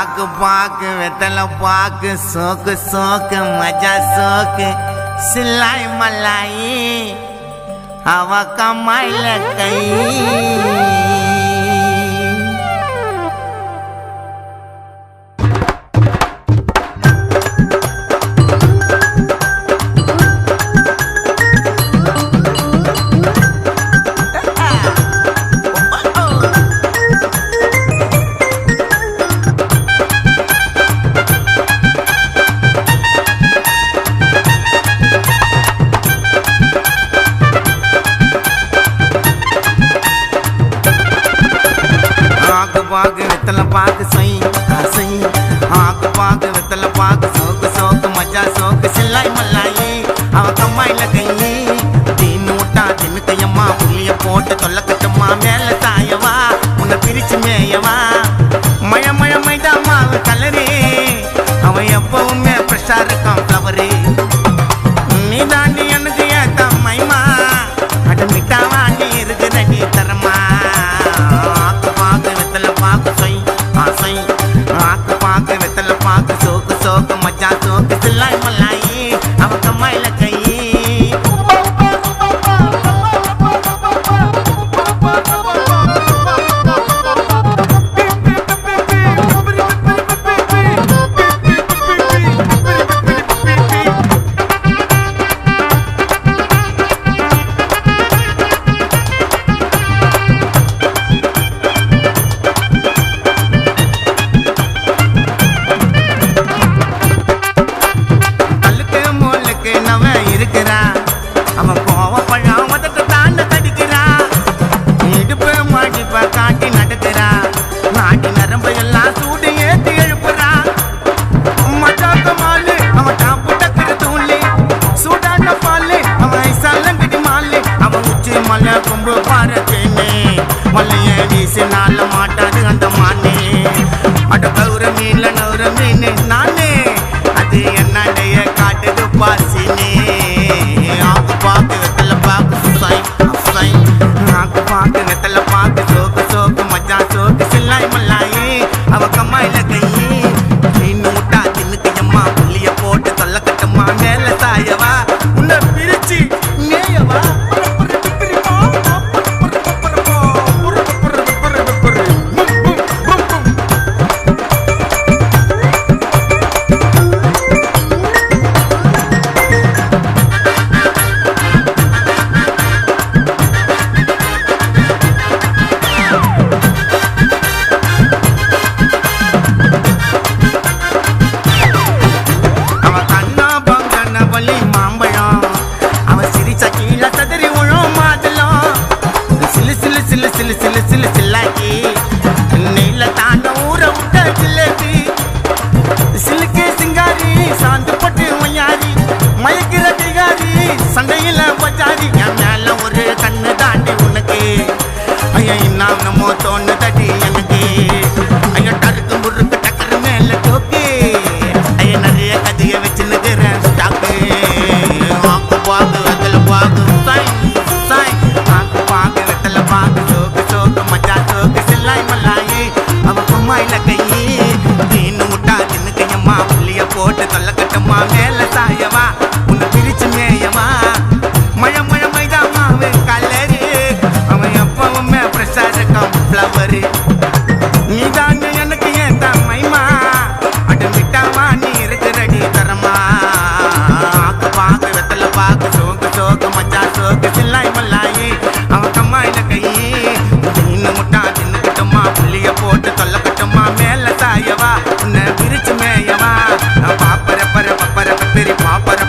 आग पाक वेतल पाक सोक सोक मजा सोक सिलाई मलाई हवा कमाई लकई पाक वितल पाक सही सही आग पाक वितल पाक सोक सोक मजा सोक सिलाई मलाई அவ கம்மாயில கையே தீனூட்டா தின்னுக்கையம்மா புள்ளிய போட்டு தொல்லக்கட்டம்மா மேல சாயவா உன்னை பிரிச்சு மேயவா மழ மழ மைதாமா அவ கலரே அவன் எப்பவுமே ஃப்ரெஷ்ஷா இருக்கான் ஃப்ளவரே நீ தாண்டி எனக்கு ஏத்த மைமா அட மிட்டாவா நீ இருக்கிற நீ தரமா सोक मजा सोक सिलाई मलाई अब कमाई लगई कुंभ भारत ने मलयाली से नाल माटा अंत माने अट गौर मीन नाने अदे अन्नडय काटद पासिने आग पाक वेतल पाक साई साई आग पाक वेतल पाक सोक सोक मजा सोक सिलाई मलाई अब कमाई लगई नूटा तिनकयम्मा पुलिय पोट तल्लकटम्मा मेल सायवा उन्न पिरिची नेयवा சண்டையில பஜாரி என் மேல ஒரு கண்ணு தாண்டி உனக்கு ஐயா இன்னும் நம்ம தோணு தடி எனக்கு ஐயா டருக்கு முறுக்கு டக்கரு மேல தோக்கு ஐயா நிறைய கதைய வச்சு நிக்கிறேன் ஸ்டாக்கு ஆக்கு பாக்கு வெத்தல பாக்கு சாய் சாய் ஆக்கு பாக்கு வெத்தல பாக்கு சோக்கு சோக்கு மஜா சோக்கு சில்லாய் மல்லாயி அவ கும்மாயில கையி தீனு முட்டா தின்னுக்கையம்மா புள்ளிய போட்டு தொல்லக்கட்டம்மா மேல சாயவா உன்னை பிரிச்சு மேயவா மழ மழ மைதாமா அவன் கலரு அவன் எப்பவுமே ஃப்ரெஷ்ஷா இருக்கான் ஃப்ளவரு நீ தாங்க எனக்கு ஏத்த மைமா அட மிட்டாவா நீ இருக்கிறடி தரமா ஆக்கு பாக்கு வெத்தல பாக்கு சோக்கு சோக்கு மஜா சோக்கு சில்லாய் மல்லாயி அவன் கம்மாயில கையி தீனு முட்டா தின்னுக்கிட்டம்மா புள்ளிய போட்டு தொல்லக்கட்டம்மா மேல சாயவா உன்னை பிரிச்சு மேயவா பாப்பர பர பப்பர பப்பரி பாப்பர